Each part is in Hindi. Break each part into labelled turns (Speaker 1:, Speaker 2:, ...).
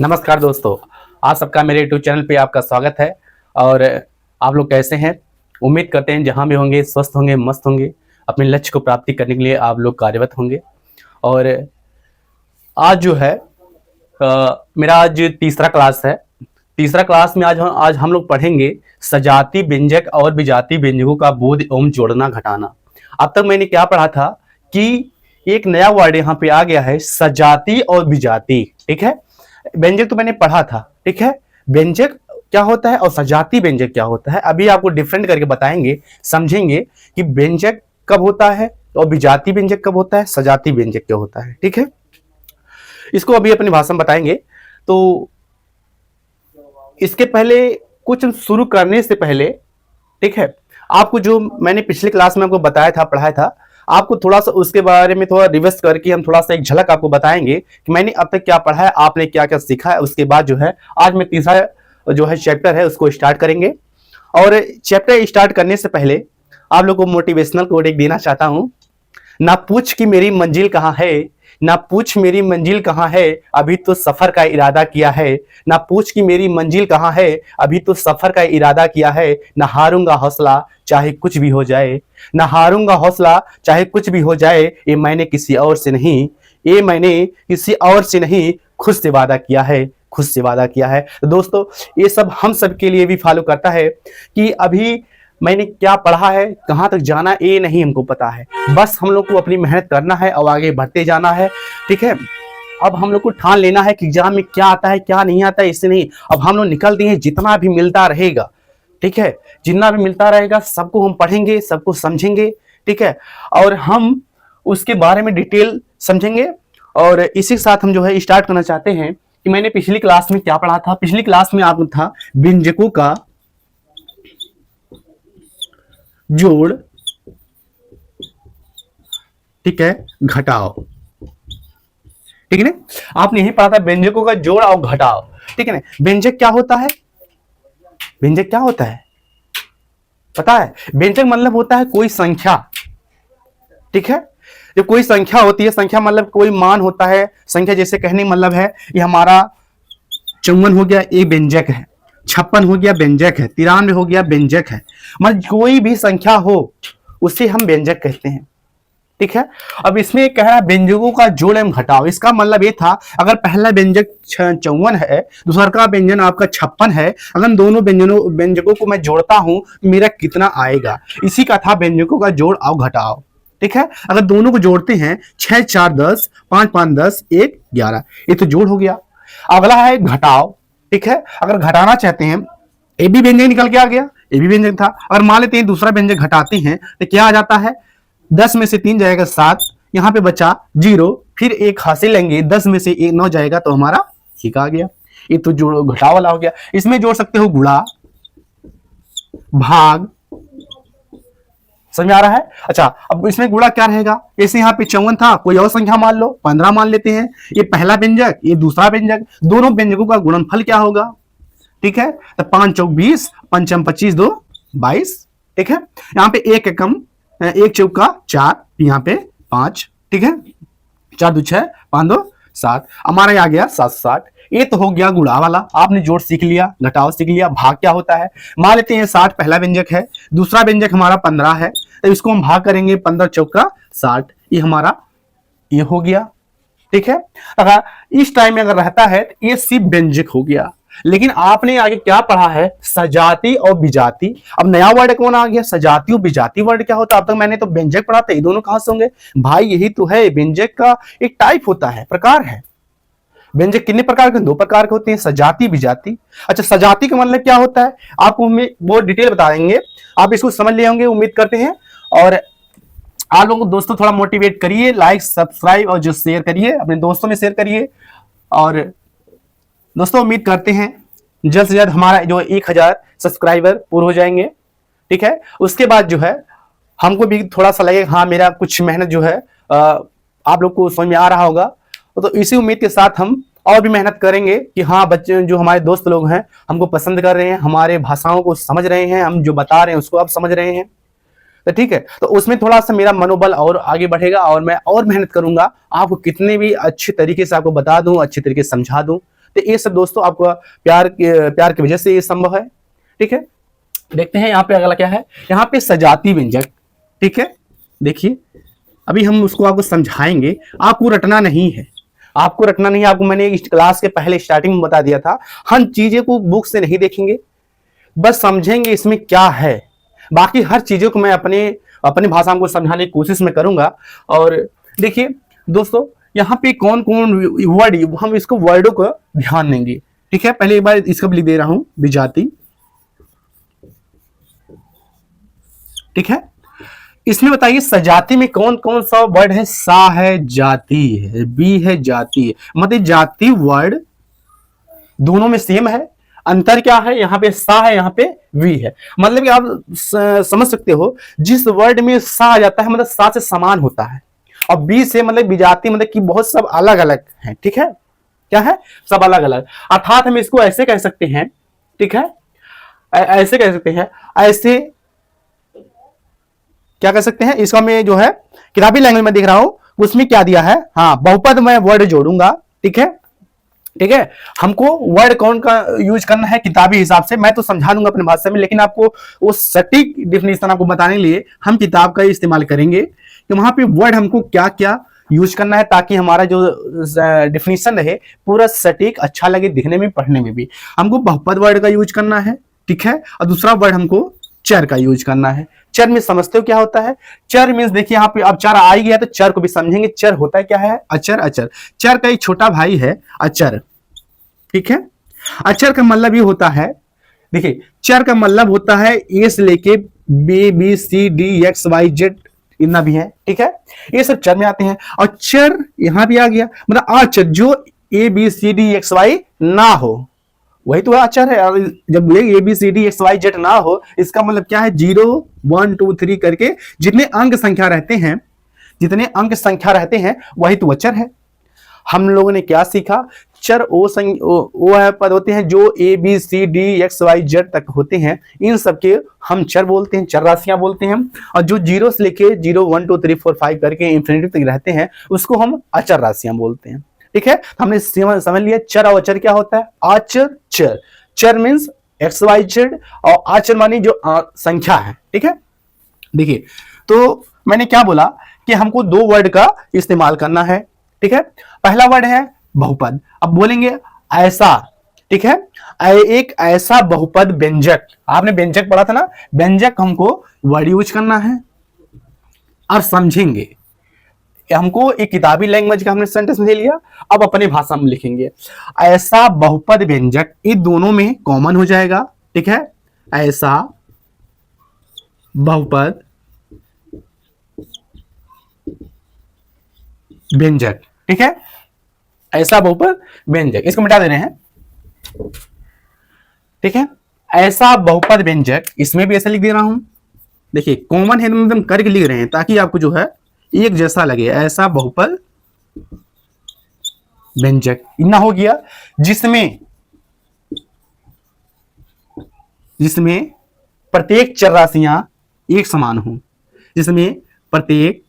Speaker 1: नमस्कार दोस्तों, आप सबका मेरे यूट्यूब चैनल पे आपका स्वागत है। और आप लोग कैसे हैं? उम्मीद करते हैं जहां भी होंगे स्वस्थ होंगे, मस्त होंगे, अपने लक्ष्य को प्राप्ति करने के लिए आप लोग कार्यरत होंगे। और आज जो है मेरा आज तीसरा क्लास है। तीसरा क्लास में आज हम लोग पढ़ेंगे सजाती व्यंजक और विजातीय व्यंजकों का बोध एवं जोड़ना घटाना। अब तक मैंने क्या पढ़ा था कि एक नया वर्ड यहाँ पे आ गया है, सजाती और विजाती। ठीक है, व्यंजक तो मैंने पढ़ा था। ठीक है, व्यंजक क्या होता है और सजाती व्यंजक क्या होता है, अभी आपको डिफरेंट करके बताएंगे, समझेंगे कि व्यंजक कब होता है और विजातीय व्यंजक कब होता है, सजाती व्यंजक क्या होता है। ठीक है, इसको अभी अपनी भाषा में बताएंगे। तो इसके पहले कुछ शुरू करने से पहले, ठीक है, आपको जो मैंने पिछले क्लास में आपको बताया था, पढ़ाया था, आपको थोड़ा सा उसके बारे में थोड़ा रिवर्स करके हम थोड़ा सा एक झलक आपको बताएंगे कि मैंने अब तक क्या पढ़ा है, आपने क्या क्या सीखा है। उसके बाद जो है आज मैं तीसरा जो है चैप्टर है उसको स्टार्ट करेंगे। और चैप्टर स्टार्ट करने से पहले आप लोग को मोटिवेशनल कोट एक देना चाहता हूं। ना पूछ कि मेरी मंजिल कहाँ है, ना पूछ मेरी मंजिल कहाँ है, अभी तो सफर का इरादा किया है। ना पूछ कि मेरी मंजिल कहाँ है, अभी तो सफर का इरादा किया है। ना हारूंगा हौसला चाहे कुछ भी हो जाए, ना हारूंगा हौसला चाहे कुछ भी हो जाए। ये मैंने किसी और से नहीं, ये मैंने किसी और से नहीं, खुद से वादा किया है, खुद से वादा किया है। तो दोस्तों ये सब हम सब के लिए भी फॉलो करता है कि अभी मैंने क्या पढ़ा है, कहाँ तक जाना ये नहीं हमको पता है, बस हम लोग को अपनी मेहनत करना है और आगे बढ़ते जाना है। ठीक है, अब हम लोग को ठान लेना है कि एग्जाम में क्या आता है क्या नहीं आता है, इससे नहीं। अब हम लोग निकल दिए, जितना भी मिलता रहेगा, ठीक है, जितना भी मिलता रहेगा सबको हम पढ़ेंगे, सबको समझेंगे। ठीक है, और हम उसके बारे में डिटेल समझेंगे। और इसी के साथ हम जो है स्टार्ट करना चाहते हैं कि मैंने पिछली क्लास में क्या पढ़ा था। पिछली क्लास में आपको था व्यंजकों का जोड़, ठीक है, घटाओ। ठीक है ना, आपने यही पढ़ा था व्यंजकों का जोड़ और घटाओ। ठीक है ना, व्यंजक क्या होता है, व्यंजक क्या होता है पता है? व्यंजक मतलब होता है कोई संख्या। ठीक है, जब कोई संख्या होती है, संख्या मतलब कोई मान होता है। संख्या जैसे कहने मतलब है ये हमारा 54 हो गया, ये व्यंजक है। 56 हो गया, व्यंजक है। 93 हो गया, व्यंजक है। मतलब कोई भी संख्या हो उसे हम व्यंजक कहते हैं। ठीक है, अब इसमें कह रहा है व्यंजकों का जोड़ एवं घटाओ। इसका मतलब ये था अगर पहला व्यंजक 54 है, दूसरा का व्यंजन आपका 56 है, अगर दोनों व्यंजकों को मैं जोड़ता हूं मेरा कितना आएगा, इसी का था व्यंजकों का जोड़ और घटाओ। ठीक है, अगर दोनों को जोड़ते हैं 6 4 10, 5 5 10, 1 11, ये तो जोड़ हो गया। अगला है घटाओ। ठीक है, अगर घटाना चाहते हैं, ए भी व्यंजक निकल के आ गया, ए भी व्यंजक था। अगर मान लेते हैं दूसरा व्यंजक घटाते हैं तो क्या आ जाता है, 10 में से 3 जाएगा 7, यहाँ पे बचा 0, फिर 1 हासिल लेंगे, 10 में से 1 9 जाएगा तो हमारा 1 आ गया। ये तो जोड़ घटाव वाला हो गया। इसमें जोड़ सकते हो गुणा, भाग, समझ में आ रहा है? अच्छा, अब इसमें गुणा क्या रहेगा, जैसे यहाँ पे 54 था, कोई और संख्या मान लो, 15 मान लेते हैं। ये पहला व्यंजक, ये दूसरा व्यंजक, दोनों व्यंजकों का गुणनफल क्या होगा? ठीक है, तो 5 चौक 20, 5 25 2 22। ठीक है, यहाँ पे एक एकम, एक चौका 4, यहाँ पे 5। ठीक है, 4 2 6, 5 2 7, हमारा आ गया 760। ये तो हो गया गुणा वाला, आपने जोड़ सीख लिया, घटाव सीख लिया। भाग क्या होता है, मान लेते हैं 60 पहला व्यंजक है, दूसरा व्यंजक हमारा 15 है, तो इसको हम भाग करेंगे, 15 चौका 60, ये हमारा ये हो गया। ठीक है, अगर इस टाइम में अगर रहता है तो ये सिर्फ व्यंजक हो गया। लेकिन आपने आगे क्या पढ़ा है, सजाती और विजाती। अब नया वर्ड कौन आ गया, सजाती और विजाती वर्ड क्या होता है? अब तक मैंने तो व्यंजक पढ़ा था, ये दोनों कहां से होंगे भाई? यही तो है, व्यंजक का एक टाइप होता है, प्रकार है। व्यंजक कितने प्रकार के? 2 प्रकार के होते हैं, सजाती विजाती। अच्छा, सजाती का मतलब क्या होता है आपको वो डिटेल बताएंगे, आप इसको समझ ले होंगे उम्मीद करते हैं। और आप लोगों को दोस्तों थोड़ा मोटिवेट करिए, लाइक सब्सक्राइब और जो शेयर करिए, अपने दोस्तों में शेयर करिए। और दोस्तों उम्मीद करते हैं जल्द से जल्द हमारा जो 1000 सब्सक्राइबर पूरे हो जाएंगे। ठीक है, उसके बाद जो है हमको भी थोड़ा सा लगेगा हाँ मेरा कुछ मेहनत जो है आप लोग को समझ में आ रहा होगा। तो इसी उम्मीद के साथ हम और भी मेहनत करेंगे कि हाँ बच्चे जो हमारे दोस्त लोग हैं हमको पसंद कर रहे हैं, हमारे भाषाओं को समझ रहे हैं, हम जो बता रहे हैं उसको आप समझ रहे हैं। तो ठीक है, तो उसमें थोड़ा सा मेरा मनोबल और आगे बढ़ेगा और मैं और मेहनत करूंगा, आपको कितने भी अच्छे तरीके से आपको बता दूं, अच्छे तरीके से समझा दूं। तो ये सब दोस्तों आपको प्यार की वजह से ये संभव है। ठीक है, देखते हैं यहाँ पे अगला क्या है। यहाँ पे सजाती व्यंजक। ठीक है, देखिए अभी हम उसको आपको समझाएंगे, आपको रटना नहीं है, आपको रटना नहीं है। आपको मैंने इस क्लास के पहले स्टार्टिंग में बता दिया था, हम चीजें को बुक से नहीं देखेंगे, बस समझेंगे इसमें क्या है। बाकी हर चीजों को मैं अपनी भाषा में समझाने की कोशिश में करूंगा। और देखिए दोस्तों, यहाँ पे कौन कौन वर्ड, हम इसको वर्डों को ध्यान देंगे। ठीक है, पहले एक बार इसका भी लिख दे रहा हूं, विजाति। ठीक है, इसमें बताइए सजाति में कौन कौन सा वर्ड है। सा है, जाति है, बी है, जाति है। मतलब जाति वर्ड दोनों में सेम है, अंतर क्या है, यहाँ पे सा है, यहाँ पे वी है। मतलब कि आप समझ सकते हो, जिस वर्ड में सा आ जाता है मतलब सा से समान होता है, और बी से मतलब विजाति मतलब कि बहुत सब अलग अलग है। ठीक है, क्या है, सब अलग अलग। अर्थात हम इसको ऐसे कह सकते हैं, ठीक है, ऐसे कह सकते हैं, ऐसे क्या कह सकते हैं, इसका मैं जो है किताबी लैंग्वेज में देख रहा हूं, उसमें क्या दिया है, हाँ बहुपद में वर्ड जोड़ूंगा। ठीक है, ठीक है, हमको वर्ड कौन का यूज करना है किताबी हिसाब से मैं तो समझा दूंगा अपनी भाषा में, लेकिन आपको वो सटीक डिफिनेशन आपको बताने के लिए हम किताब का इस्तेमाल करेंगे कि वहां पे वर्ड हमको क्या क्या यूज करना है, ताकि हमारा जो डिफिनेशन रहे पूरा सटीक, अच्छा लगे दिखने में, पढ़ने में भी। हमको बहुपद वर्ड का यूज करना है। ठीक है, और दूसरा वर्ड हमको चर का यूज करना है। चर में समझते हो क्या होता है, चर मीन्स देखिए यहाँ पे अब चर आ ही गया तो चर को भी समझेंगे। चर होता है क्या है, अचर। अचर, चर का एक छोटा भाई है अचर। ठीक है, अचर का मतलब ये होता है, देखिए चर का मतलब होता है ए से लेके B C D X Y Z इतना भी है। ठीक है, ये सब चर में आते हैं। और चर यहां भी आ गया, मतलब अचर जो A B C D X Y ना हो, वही तो अचर है। और जब A B C D X Y Z ना हो, इसका मतलब क्या है, 0 1 2 3 करके जितने अंक संख्या रहते हैं, जितने अंक संख्या रहते हैं वही तो अचर है। हम लोगों ने क्या सीखा, चर वो पद होते हैं जो A B C D X Y Z तक होते हैं, इन सबके हम चर बोलते हैं, चर राशियां बोलते हैं। और जो 0 से लेके 0 1 2 3 4 5 करके इंफिनिटी तक रहते हैं, उसको हम अचर राशियां बोलते हैं। ठीक है, हमने समझ लिया चर और अचर क्या होता है। आचर, चर, चर मीन्स एक्स वाई जेड, और आचर मानी जो संख्या है। ठीक है, देखिए तो मैंने क्या बोला कि हमको 2 वर्ड का इस्तेमाल करना है। ठीक है, पहला वर्ड है बहुपद। अब बोलेंगे ऐसा, ठीक है, एक ऐसा बहुपद व्यंजक, आपने व्यंजक पढ़ा था ना, व्यंजक हमको वर्ड यूज करना है और समझेंगे। हमको एक किताबी लैंग्वेज का हमने सेंटेंस ले लिया, अब अपनी भाषा में लिखेंगे। ऐसा बहुपद व्यंजक, ये दोनों में कॉमन हो जाएगा। ठीक है, ऐसा बहुपद व्यंजक। ठीक है, ऐसा बहुपद व्यंजक, इसको मिटा दे रहे हैं। ठीक है, ऐसा बहुपद व्यंजक, इसमें भी ऐसा लिख दे रहा हूं। देखिए कॉमन है, एकदम करके लिख रहे हैं ताकि आपको जो है एक जैसा लगे। ऐसा बहुपद व्यंजक इतना हो गया जिसमें प्रत्येक चर राशियां एक समान हो, जिसमें प्रत्येक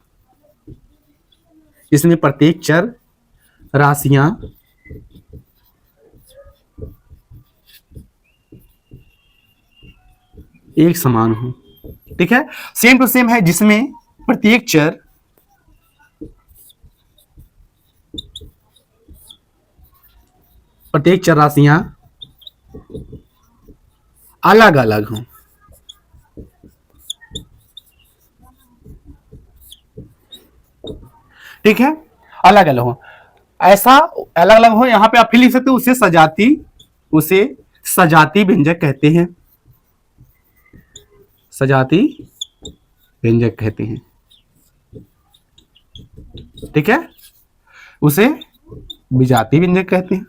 Speaker 1: चर राशियां एक समान हो। ठीक है, सेम टू सेम है, जिसमें प्रत्येक चर राशियां अलग अलग हों। ठीक है, अलग अलग हो, ऐसा अलग अलग हो। यहां पे आप फिर लिख सकते हो, उसे सजाती व्यंजक कहते हैं। सजाती व्यंजक कहते हैं। ठीक है, उसे विजाती व्यंजक कहते हैं।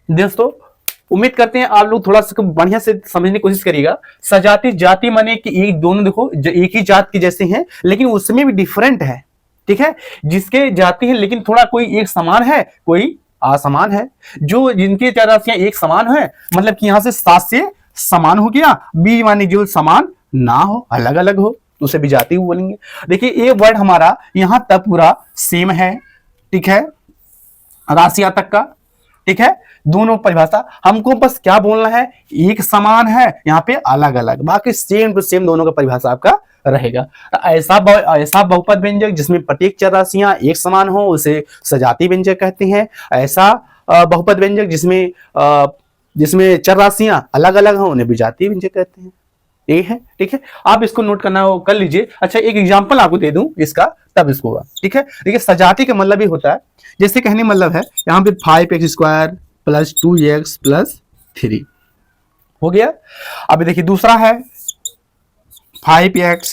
Speaker 1: दोस्तों उम्मीद करते हैं आप लोग थोड़ा सा बढ़िया से समझने की कोशिश करिएगा। सजाती जाति माने कि एक दोनों देखो एक ही जात के जैसे हैं, लेकिन उसमें भी डिफरेंट है। ठीक है, जिसके जाति है लेकिन थोड़ा कोई एक समान है, कोई असमान है। जो जिनके चर राशियां एक समान है, मतलब कि यहां से 7 से समान हो गया। बी माने जो समान ना हो, अलग अलग हो, तो उसे विजातीय बोलेंगे। देखिए ये वर्ड हमारा यहां तक पूरा सेम है, ठीक है, राशिया तक का, ठीक है। दोनों परिभाषा हमको बस क्या बोलना है, एक समान है, यहाँ पे अलग अलग, बाकी सेम टू सेम दोनों का परिभाषा आपका रहेगा। ऐसा बहुपद व्यंजक जिसमें प्रत्येक चर राशियां एक समान हो उसे सजातीय व्यंजक कहते हैं। ऐसा बहुपद व्यंजक जिसमें चर राशियां अलग अलग हो उन्हें विजातीय व्यंजक कहते हैं। ये है, ठीक है, आप इसको नोट करना हो कर लीजिए। अच्छा एक एग्जांपल आपको दे दूं इसका, तब इसको होगा, ठीक है। देखिए सजातीय का मतलब भी होता है, जैसे कहने मतलब है यहाँ पे 5x² + 2x + 3 हो गया। अब देखिए दूसरा है 5x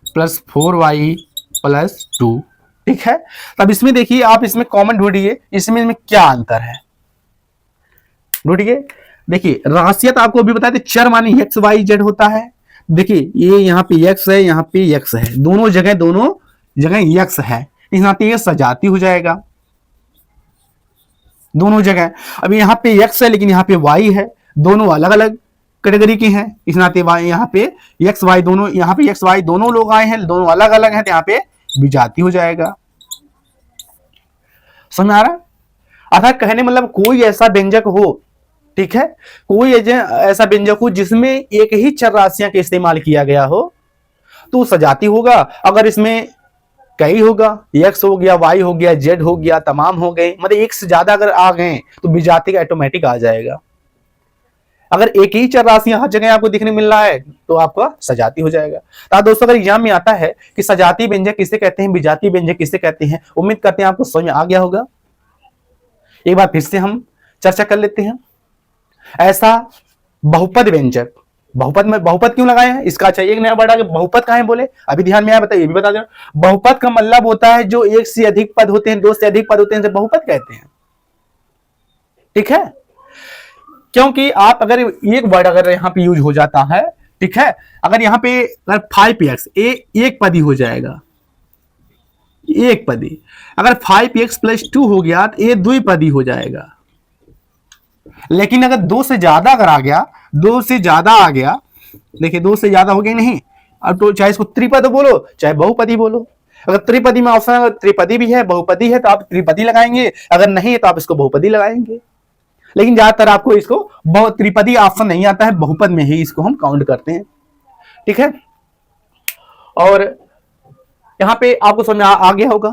Speaker 1: + 4y + 2, ठीक है। तब इसमें देखिए आप इसमें कॉमन ढूंढिए, इसमें क्या अंतर है ढूंढिए। देखिए राशियां तो आपको अभी बताया थे, चर माने एक्स वाई जेड होता है। देखिए ये यहाँ पे एक्स है, यहाँ पे एक्स है, दोनों जगह एक्स है, इस नाते ये सजातीय हो जाएगा दोनों जगह। अब यहाँ पे एक्स है लेकिन यहाँ पे वाई है, दोनों अलग अलग कैटेगरी के हैं, इस नाते यहाँ पे एक्स वाई दोनों, यहाँ पे एक्स वाई दोनों लोग आए हैं, दोनों अलग अलग हैं, तो यहाँ पे विजातीय हो जाएगा। समझ आ रहा है? अर्थात कहने मतलब कोई ऐसा व्यंजक हो, ठीक है, कोई ऐसा व्यंजक हो जिसमें एक ही चर राशियां का इस्तेमाल किया गया हो तो सजातीय होगा। अगर इसमें कई होगा, एक्स हो गया, वाई हो गया, जेड हो गया, तमाम हो गए, मतलब एक से ज्यादा अगर आ गए तो विजातीय का ऑटोमेटिक आ जाएगा। अगर एक ही चर राशियां हर जगह आपको दिखने मिल रहा है तो आपका सजातीय हो जाएगा। तो दोस्तों अगर एग्जाम में आता है कि सजातीय व्यंजक किसे कहते हैं, विजातीय व्यंजक किसे कहते हैं, उम्मीद करते हैं आपको समझ में आ गया होगा। एक बार फिर से हम चर्चा कर लेते हैं। ऐसा बहुपद व्यंजक, बहुपद में बहुपद क्यों लगाए हैं इसका अच्छा एक नया वर्ड आ गया, बहुपद कहां है बोले, अभी ध्यान में आया बताइए, भी बता दो। बहुपद का मतलब होता है जो एक से अधिक पद होते हैं, दो से अधिक पद होते हैं, बहुपद कहते हैं, ठीक है। क्योंकि आप अगर एक वर्ड अगर यहां पे यूज हो जाता है, ठीक है, अगर यहां पे अगर 5x एक पदी हो जाएगा, एक पदी, अगर 5x + 2 हो गया तो ये द्विपदी हो जाएगा। लेकिन अगर दो से ज्यादा अगर आ गया, दो से ज्यादा आ गया, देखिए दो से ज्यादा हो गया नहीं, अब तो चाहे इसको त्रिपद बोलो चाहे बहुपदी बोलो। अगर त्रिपदी में ऑप्शन, अगर त्रिपदी भी है बहुपदी है तो आप त्रिपदी लगाएंगे, अगर नहीं है तो आप इसको बहुपदी लगाएंगे। लेकिन ज्यादातर आपको इसको त्रिपदी ऑप्शन नहीं आता है, बहुपद में ही इसको हम काउंट करते हैं, ठीक है। और यहां पे आपको समझ आ गया होगा,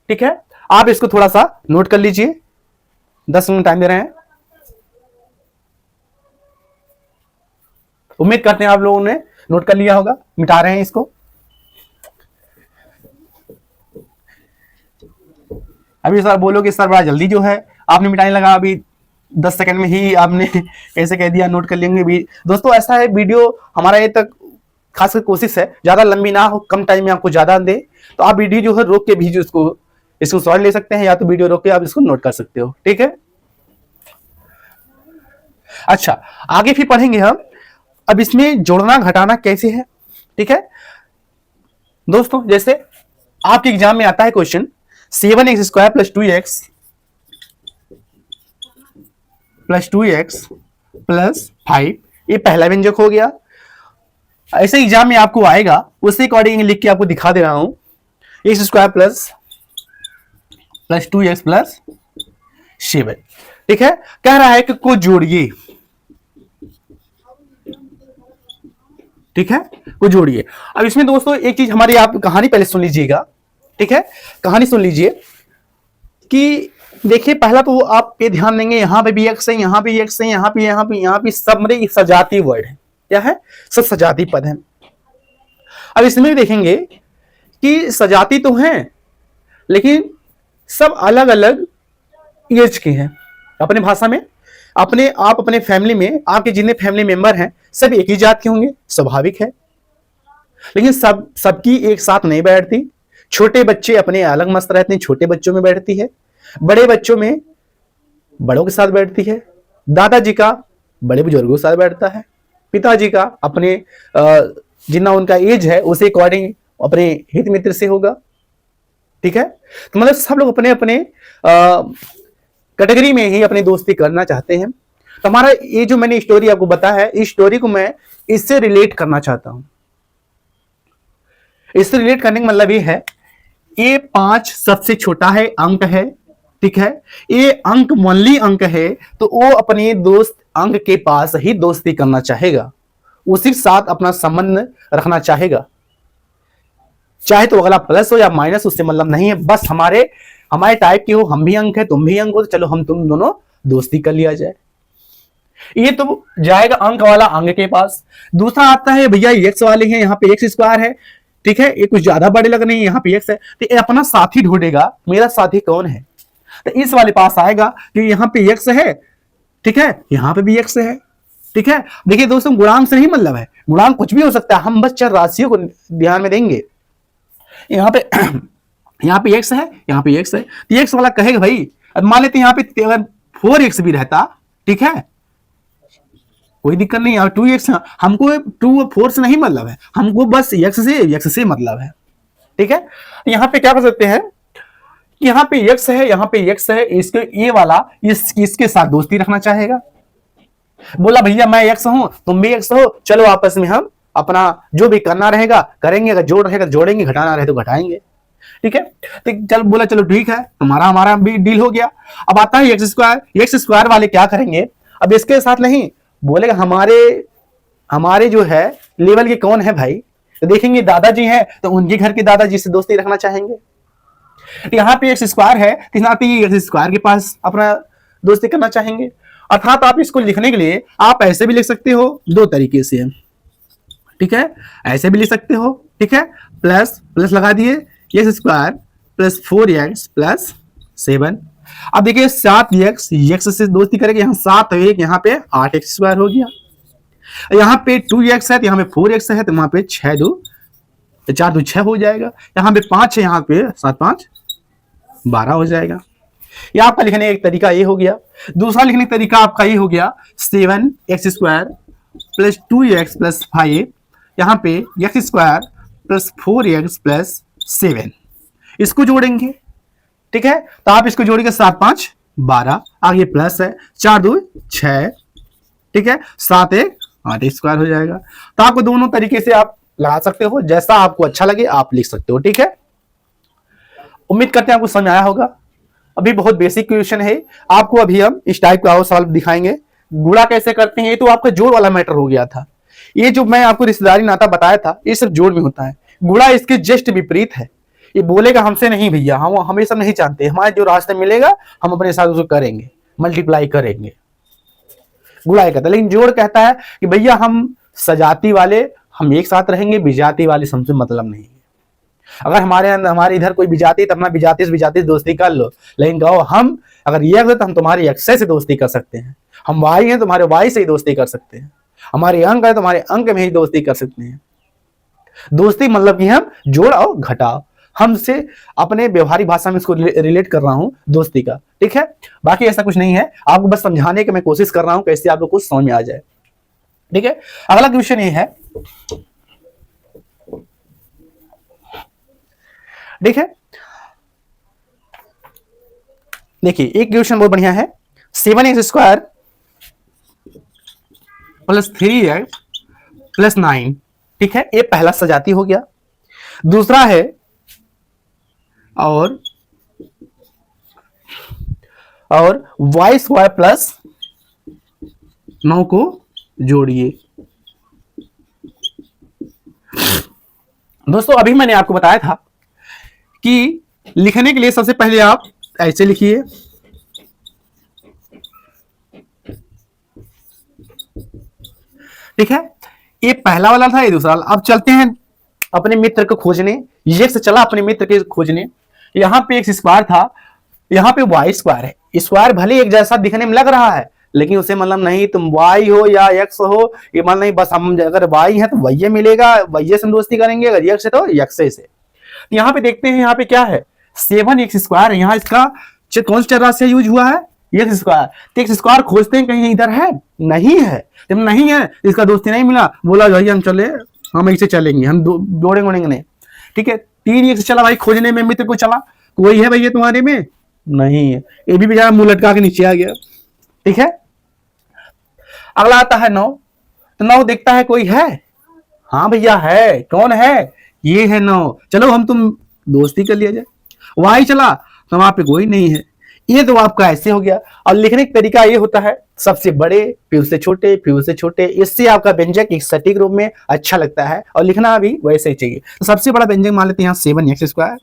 Speaker 1: ठीक है। आप इसको थोड़ा सा नोट कर लीजिए, 10 मिनट टाइम दे रहे हैं। उम्मीद करते हैं आप लोगों ने नोट कर लिया होगा, मिटा रहे हैं इसको। अभी सर बोलोगे सर बड़ा जल्दी जो है आपने मिटाने लगा, अभी 10 सेकंड में ही आपने कैसे कह दिया नोट कर लेंगे भी। दोस्तों ऐसा है, वीडियो हमारा ये तक खासकर कोशिश है ज्यादा लंबी ना हो, कम टाइम में आपको ज्यादा दे, तो आप वीडियो जो है रोक के भी इसको सॉल्व ले सकते हैं, या तो वीडियो रोक के आप इसको नोट कर सकते हो, ठीक है। अच्छा आगे फिर पढ़ेंगे हम, अब इसमें जोड़ना घटाना कैसे है, ठीक है। दोस्तों जैसे आपके एग्जाम में आता है क्वेश्चन 7x² + 2x + 5, ये पहला व्यंजक हो गया। ऐसे एग्जाम में आपको आएगा, उसी अकॉर्डिंग लिख के आपको दिखा दे रहा हूं, x² + 2x + 7, ठीक है। कह रहा है कि को जोड़िए, ठीक है, को जोड़िए। अब इसमें दोस्तों एक चीज हमारी, आप कहानी पहले सुन लीजिएगा, ठीक है, कहानी सुन लीजिए कि देखिए पहला तो आप पे ध्यान देंगे, यहां पे भी एक्स है, यहां पे एक्स है, यहां पे सब मतलब सजातीय वर्ड है, क्या है, सब सजातीय पद है। अब इसमें भी देखेंगे कि सजातीय तो हैं लेकिन सब अलग अलग एज के हैं अपने भाषा में, अपने फैमिली में आपके जितने फैमिली मेंबर हैं सब एक ही जात के होंगे, स्वाभाविक है। लेकिन सबकी एक साथ नहीं बैठती, छोटे बच्चे अपने अलग मस्त रहते हैं, छोटे बच्चों में बैठती है, बड़े बच्चों में बड़ों के साथ बैठती है, दादाजी का बड़े बुजुर्गों के साथ बैठता है, पिताजी का अपने जितना उनका एज है उसे अकॉर्डिंग अपने हित मित्र से होगा, ठीक है। तो मतलब सब लोग अपने अपने कैटेगरी में ही अपनी दोस्ती करना चाहते हैं। तो हमारा ये जो मैंने स्टोरी आपको बताया है, इस स्टोरी को मैं इससे रिलेट करना चाहता हूं। इससे रिलेट करने का मतलब ये है, ये 5 सबसे छोटा है अंक है, ठीक है, ये अंक मनली अंक है, तो वो अपने दोस्त अंक के पास ही दोस्ती करना चाहेगा, उसी के साथ अपना संबंध रखना चाहेगा, चाहे तो अगला प्लस हो या माइनस, उससे मतलब नहीं है, बस हमारे टाइप के हो, हम भी अंक है तुम भी अंक हो, तो चलो हम तुम दोनों दोस्ती कर लिया जाए। ये तो जाएगा अंक वाला अंक के पास। दूसरा आता है भैया एक्स वाले हैं, यहाँ पे एक्स स्क्वायर है, ठीक है, ये कुछ ज्यादा बड़े लग रहे हैं, यहाँ पे एक्स है, तो ये अपना साथी ढूंढेगा, मेरा साथी कौन है, तो इस वाले पास आएगा कि यहाँ पे एक्स है, ठीक है, यहाँ पे भी एक्स है, ठीक है। देखिए दोस्तों, गुणांक से नहीं मतलब है, गुणांक कुछ भी हो सकता है, हम बस चर राशियों को ध्यान में देंगे। यहाँ पे यहाँ पे एक्स है, यहाँ पे एक्स है, तो एक्स वाला कहेगा भाई, मान लेते यहाँ पे अगर 4x भी रहता, ठीक है, कोई दिक्कत नहीं, और 2x, हमको 2 और 4 से नहीं मतलब है, हमको बस x से मतलब है, ठीक है। यहाँ पे क्या कर सकते हैं, यहाँ पे x है, यहाँ पे x है, इसके ये वाला इसके साथ दोस्ती रखना चाहेगा, बोला भैया मैं x हूं तुम भी x हो, चलो आपस में हम अपना जो भी करना रहेगा करेंगे, अगर जोड़ रहेगा जोड़ेंगे, घटाना रहे तो घटाएंगे, ठीक है। तो चल बोला चलो ठीक है, तुम्हारा हमारा भी डील हो गया। अब आता है एक्स स्क्वायर वाले क्या करेंगे, अब इसके साथ नहीं बोलेगा, हमारे जो है लेवल के कौन है भाई, तो देखेंगे दादाजी हैं तो उनके घर के दादाजी से दोस्ती रखना चाहेंगे। यहाँ पे एक्स स्क्वायर है, यहाँ पे एक्स स्क्वायर के पास अपना दोस्ती करना चाहेंगे। अर्थात आप इसको लिखने के लिए आप ऐसे भी लिख सकते हो, 2 तरीके से, ठीक है, ऐसे भी लिख सकते हो, ठीक है, प्लस प्लस लगा दिए, x square plus 4x plus 7। अब देखिए 7x एक्स से दोस्ती करेंगे, यहाँ 7 है, यहाँ पे 8x स्क्वायर हो गया, यहाँ पे 2x है तो यहाँ पे 4x है, तो वहां पे 6 2 4 2 6 हो जाएगा, यहाँ पे 5 है, यहाँ पे 7 5 12 हो जाएगा। ये आपका लिखने का एक तरीका ये हो गया। दूसरा लिखने का तरीका आपका ये हो गया, 7x square plus 2x plus 5, यहाँ पे x square plus 4x plus 7, इसको जोड़ेंगे, ठीक है, तो आप इसको जोड़ेंगे 7 5 12, आगे प्लस है, 4 2 6, ठीक है, 7 1 8 स्क्वायर हो जाएगा। तो आपको दोनों तरीके से आप लगा सकते हो, जैसा आपको अच्छा लगे आप लिख सकते हो, ठीक है। उम्मीद करते हैं आपको समझ आया होगा। अभी बहुत बेसिक क्वेश्चन है, आपको अभी हम इस टाइप का सवाल दिखाएंगे। गुणा कैसे करते हैं, ये तो आपका जोड़ वाला मैटर हो गया था, ये जो मैं आपको रिश्तेदारी नाता बताया था ये सिर्फ जोड़ में होता है, गुणा इसके जस्ट विपरीत है। ये बोलेगा हमसे नहीं भैया, हम हमेशा नहीं जानते, हमारे जो रास्ते मिलेगा हम अपने साथ उसको करेंगे, मल्टीप्लाई करेंगे, गुणा कहता है। लेकिन जोड़ कहता है कि भैया हम सजाती वाले हम एक साथ रहेंगे, विजाति वाले हमसे मतलब नहीं है। अगर हमारे इधर कोई विजाति तो अपना विजाति से दोस्ती कर लो, लेकिन कहो हम अगर ये तो हम तुम्हारी अक्षय से दोस्ती कर सकते हैं, हम वाई हैं तुम्हारे वाई से ही दोस्ती कर सकते हैं, हमारे अंक है तुम्हारे अंक में ही दोस्ती कर सकते हैं। दोस्ती मतलब कि हम जोड़ और घटाओ, हमसे अपने व्यवहारिक भाषा में इसको रिलेट कर रहा हूं दोस्ती का, ठीक है। बाकी ऐसा कुछ नहीं है, आपको बस समझाने की मैं कोशिश कर रहा हूं कैसे आप लोग को समझ में आ जाए, ठीक है। अगला क्वेश्चन ये है, ठीक है, देखिए एक क्वेश्चन बहुत बढ़िया है, 7x square plus 3x plus 9, ठीक है, ये पहला सजाती हो गया। दूसरा है और y स्क्वायर प्लस 9 को जोड़िए। दोस्तों अभी मैंने आपको बताया था कि लिखने के लिए सबसे पहले आप ऐसे लिखिए, ठीक है, ये पहला वाला था, ये दूसरा वाला। अब चलते हैं अपने मित्र को खोजने, ये से चला अपने मित्र के खोजने। यहाँ पे एक्स स्क्वायर था, यहाँ पे वाई स्क्वायर है, स्क्वायर भले एक जैसा दिखने में लग रहा है लेकिन उसे मतलब नहीं तुम वाई हो या एक्स हो, ये मतलब नहीं, बस हम अगर वाई है तो वही मिलेगा, वही से दोस्ती करेंगे, अगर एक्स है तो एक्स से। यहाँ पे देखते हैं, यहाँ पे क्या है, 7x स्क्वायर, यहाँ इसका कौन सा राशि यूज हुआ है, एक्स स्क्वायर। तो एक्स स्क्वायर खोजते हैं कहीं इधर है, नहीं है, जब नहीं है इसका दोस्ती नहीं मिला, बोला भाई हम चले, हम ऐसे चलेंगे, हम जोड़ेंगे नहीं, ठीक है। 3x चला भाई खोजने में, मित्र को चला, कोई है भैया तुम्हारे में, नहीं है, ये भी बेचारा मुंह लटका के नीचे आ गया, ठीक है। अगला आता है 9, तो 9 देखता है कोई है? हाँ भैया है। कौन है? ये है 9। चलो हम तुम दोस्ती कर लिया जाए। y चला तो वहां पे कोई नहीं है। ये तो आपका ऐसे हो गया। और लिखने का तरीका ये होता है, सबसे बड़े फिर उससे छोटे फिर उससे छोटे, इससे आपका व्यंजक एक सटीक रूप में अच्छा लगता है और लिखना भी वैसे ही चाहिए। तो सबसे बड़ा व्यंजक मान लेते हैं यहाँ 7x²।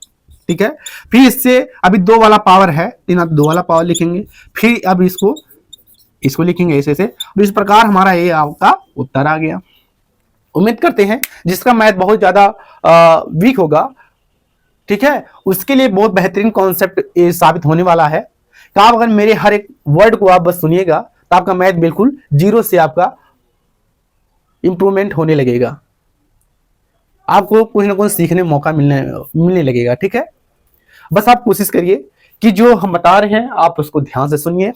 Speaker 1: ठीक है, फिर इससे अभी 2 वाला पावर है, 2 वाला पावर लिखेंगे, फिर अब इसको लिखेंगे ऐसे से। इस प्रकार हमारा ये आपका उत्तर आ गया। उम्मीद करते हैं जिसका मैथ बहुत ज्यादा वीक होगा, ठीक है, उसके लिए बहुत बेहतरीन कॉन्सेप्ट ये साबित होने वाला है कि आप अगर मेरे हर एक वर्ड को आप बस सुनिएगा तो आपका मैथ बिल्कुल 0 से आपका इंप्रूवमेंट होने लगेगा। आपको कुछ ना कुछ सीखने में मौका मिलने लगेगा। ठीक है, बस आप कोशिश करिए कि जो हम बता रहे हैं आप उसको ध्यान से सुनिए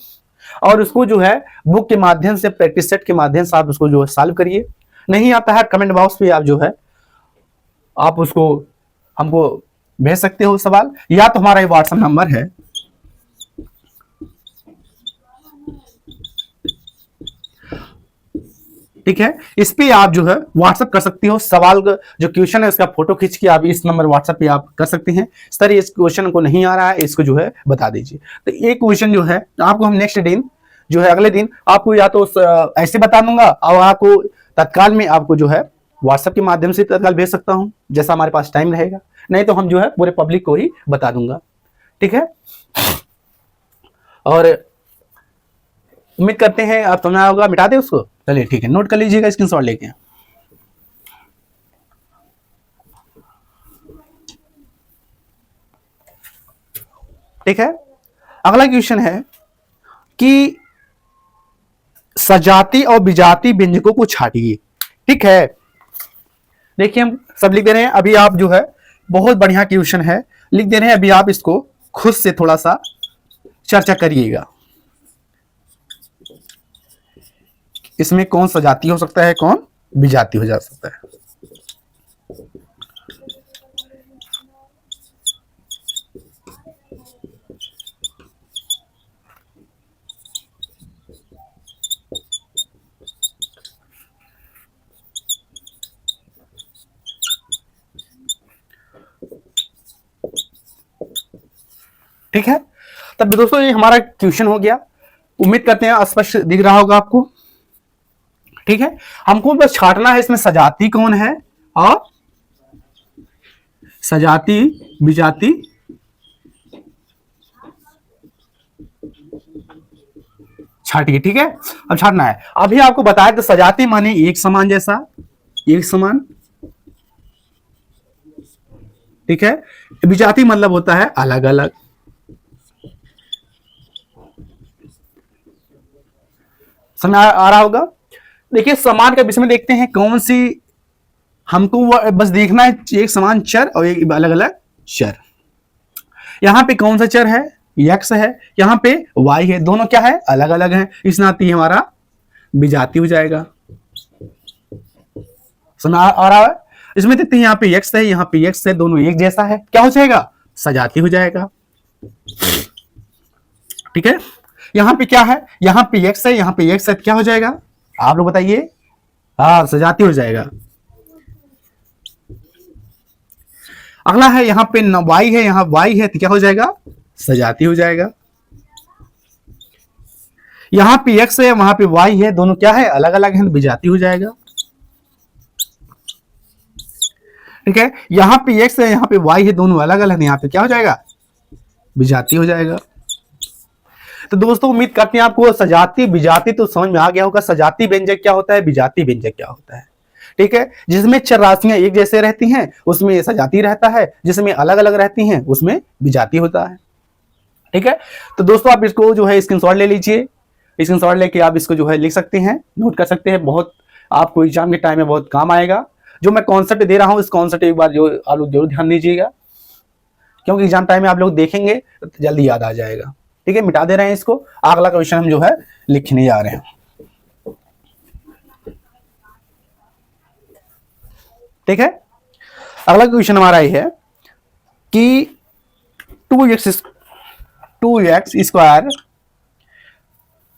Speaker 1: और उसको जो है बुक के माध्यम से, प्रैक्टिस सेट के माध्यम से आप उसको जो है सॉल्व करिए। नहीं आता है कमेंट बॉक्स पे आप जो है आप उसको हमको भेज सकते हो सवाल, या तो हमारा ये व्हाट्सएप नंबर है, ठीक है, इस पे आप जो है व्हाट्सएप कर सकते हो। सवाल जो क्वेश्चन है उसका फोटो खींच के आप इस नंबर व्हाट्सएप पे आप कर सकते हैं। सर इस क्वेश्चन को नहीं आ रहा है, इसको जो है बता दीजिए। तो ये क्वेश्चन जो है आपको हम नेक्स्ट दिन जो है अगले दिन आपको या तो ऐसे बता दूंगा और आपको तत्काल में आपको जो है व्हाट्सएप के माध्यम से तत्काल भेज सकता हूं, जैसा हमारे पास टाइम रहेगा। नहीं तो हम जो है पूरे पब्लिक को ही बता दूंगा। ठीक है, और उम्मीद करते हैं आप समझ होगा। मिटा दे उसको, चलिए ठीक है, नोट कर लीजिएगा स्क्रीनशॉट लेके। ठीक है, अगला क्वेश्चन है कि सजाती और विजाती व्यंजकों को छाटिए। ठीक है, देखिए हम सब लिख दे रहे हैं। अभी आप जो है बहुत बढ़िया क्वेश्चन है, लिख दे रहे हैं। अभी आप इसको खुद से थोड़ा सा चर्चा करिएगा, इसमें कौन सजाती हो सकता है, कौन विजाती हो जा सकता है। ठीक है, तब दोस्तों ये हमारा क्वेश्चन हो गया। उम्मीद करते हैं स्पष्ट दिख रहा होगा आपको। ठीक है, हमको बस छाटना है इसमें सजाती कौन है और सजाती विजाती छाटिए। ठीक है, अब छाटना है। अभी आपको बताया तो सजाती माने एक समान, जैसा एक समान। ठीक है, विजाती मतलब होता है अलग अलग। समझ आ रहा होगा। देखिए समान के विषय में देखते हैं कौन सी, हमको बस देखना है एक समान चर और एक अलग अलग चर। यहां पे कौन सा चर है, x है, यहां पे y है, दोनों क्या है, अलग अलग हैं। इस नाते हमारा विजाती हो जाएगा। समझ आ रहा है। इसमें देखते हैं यहाँ पे x है, यहाँ पे x है, दोनों एक जैसा है, क्या हो जाएगा, सजाती हो जाएगा। ठीक है, यहां पे क्या है, यहां पे x है, यहां पे x है, क्या हो जाएगा, आप लोग बताइए। हाँ, सजाती हो जाएगा। अगला है यहां पे y है, यहां y है, तो क्या हो जाएगा, सजाती हो जाएगा। यहां पे x है, वहां पे y है, दोनों क्या है, अलग अलग है, विजाती हो जाएगा। ठीक है, यहां पे x है, यहां पे y है, दोनों अलग अलग है, यहां पे क्या हो जाएगा, विजाती हो जाएगा। तो दोस्तों उम्मीद करते हैं आपको सजाती विजाती तो समझ में आ गया होगा। सजाती व्यंजक क्या होता है, विजाती व्यंजक क्या होता है। ठीक है, जिसमें चर राशियां एक जैसे रहती हैं उसमें सजाती रहता है, जिसमें अलग अलग रहती हैं उसमें विजाती होता है। ठीक है, तो दोस्तों आप इसको जो है स्क्रीनशॉट ले लीजिए। स्क्रीनशॉट लेके आप इसको जो है लिख सकते हैं, नोट कर सकते हैं। बहुत आपको एग्जाम के टाइम में बहुत काम आएगा। जो मैं कॉन्सेप्ट दे रहा हूं इस कॉन्सेप्ट एक बार जो आप लोग जरूर ध्यान दीजिएगा, क्योंकि एग्जाम टाइम में आप लोग देखेंगे तो जल्दी याद आ जाएगा। ठीक है, मिटा दे रहे हैं इसको। अगला क्वेश्चन हम जो है लिखने जा रहे हैं। ठीक है, अगला क्वेश्चन हमारा ये है कि 2x स्क्वायर,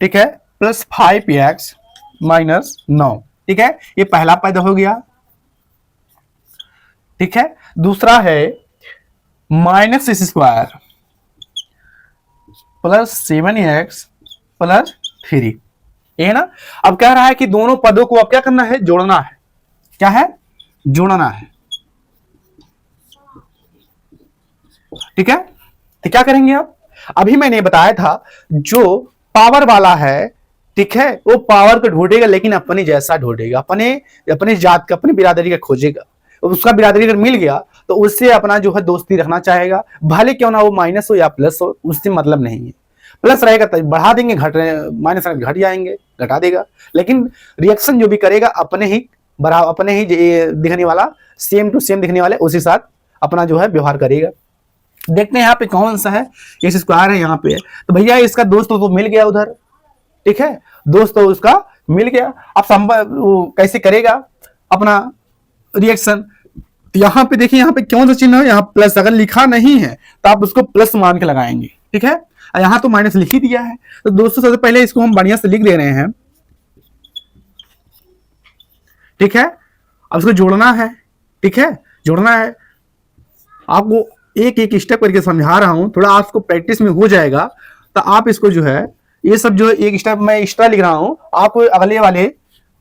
Speaker 1: ठीक है, प्लस 5x माइनस 9
Speaker 2: ठीक है, ये पहला पद हो गया। ठीक है, दूसरा है minus x square plus 7x plus 3, ये है ना। अब कह रहा है कि दोनों पदों को अब क्या करना है, जोड़ना है। क्या है, जोड़ना है। ठीक है, तो क्या करेंगे आप, अभी मैंने बताया था जो पावर वाला है, ठीक है, वो पावर को ढूंढेगा लेकिन अपने जैसा ढूंढेगा, अपने अपने जात का, अपनी बिरादरी का खोजेगा। उसका बिरादरी अगर मिल गया तो उससे अपना जो है दोस्ती रखना चाहेगा, भले क्यों ना वो माइनस हो या प्लस हो, उससे मतलब नहीं है। प्लस रहेगा तो बढ़ा देंगे, घट माइनस घट जाएंगे, घटा देगा, लेकिन रिएक्शन जो भी करेगा अपने ही बराबर, अपने ही दिखने वाला, सेम टू सेम दिखने वाले उसी साथ अपना जो है व्यवहार करेगा। देखते हैं यहाँ पे कौन सा है, एक्स स्क्वायर है यहाँ पे, तो भैया इसका दोस्त तो मिल गया उधर। ठीक है, दोस्त तो उसका मिल गया। अब कैसे करेगा अपना रिएक्शन, यहां पे देखिए, यहाँ पे कौन सा चिन्ह है, यहाँ प्लस, अगर लिखा नहीं है तो आप उसको प्लस मान के लगाएंगे। ठीक है, यहां तो माइनस लिख ही दिया है, तो दोस्तों सबसे पहले इसको हम बढ़िया से लिख दे रहे हैं। ठीक है, अब इसको जोड़ना है। ठीक है, जोड़ना है, आपको एक एक स्टेप करके समझा रहा हूं, थोड़ा आपको प्रैक्टिस में हो जाएगा तो आप इसको जो है, ये सब जो एक स्टेप मैं एक्स्ट्रा लिख रहा हूं, आप अगले वाले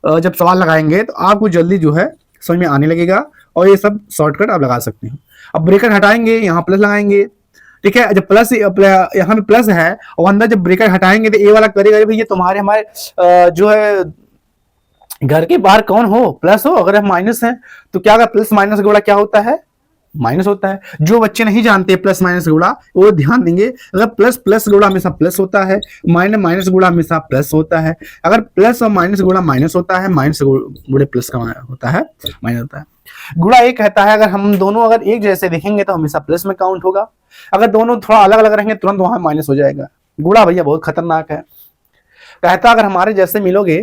Speaker 2: जब सवाल लगाएंगे तो आपको जल्दी जो है समझ में आने लगेगा, और ये सब शॉर्टकट आप लगा सकते हैं। अब ब्रेकेट हटाएंगे, यहाँ प्लस लगाएंगे। ठीक है, जब प्लस यहाँ पे प्लस है और अंदर जब ब्रेकेट हटाएंगे तो ए वाला करेगा भैया तुम्हारे हमारे जो है घर के बाहर कौन हो, प्लस हो, अगर हम माइनस है तो क्या होगा, प्लस माइनस का गुणा क्या होता है, माइनस होता है। जो बच्चे नहीं जानते प्लस माइनस गुणा, वो ध्यान देंगे, अगर प्लस प्लस गुणा हमेशा प्लस होता है, माइनस माइनस गुणा हमेशा प्लस होता है। अगर प्लस और माइनस गुणा माइनस होता है, माइनस गुणे प्लस का होता है, माइनस होता है। गुणा एक कहता है अगर हम दोनों अगर एक जैसे देखेंगे तो हमेशा प्लस में काउंट होगा, अगर दोनों थोड़ा अलग अलग रहेंगे तुरंत वहां माइनस हो जाएगा। गुणा भैया बहुत खतरनाक है, कहता अगर हमारे जैसे मिलोगे,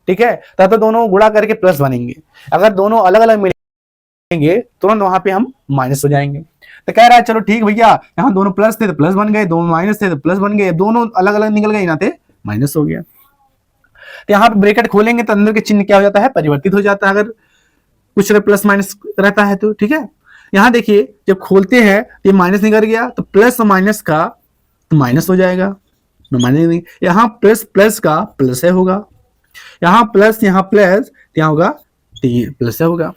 Speaker 2: ठीक है, तब तो दोनों गुणा करके प्लस बनेंगे, अगर दोनों अलग अलग मिलेंगे तुरंत वहां पे हम माइनस हो जाएंगे। तो कह रहा है चलो ठीक भैया, यहाँ दोनों प्लस थे तो प्लस बन गए, दोनों माइनस थे तो प्लस बन गए, दोनों अलग अलग निकल गए, यहाँ पे माइनस हो गया। तो यहाँ पे ब्रैकेट खोलेंगे तो अंदर के चिन्ह क्या हो जाता है, परिवर्तित हो जाता है, अगर कुछ अगर प्लस माइनस रहता है तो। ठीक है, यहाँ देखिए जब खोलते हैं तो ये माइनस निकल गया, तो प्लस और माइनस का तो माइनस हो जाएगा, माइनस, यहाँ प्लस प्लस का प्लस है होगा, यहाँ प्लस यहाँ प्लस, यहाँ होगा तो ये प्लस है होगा।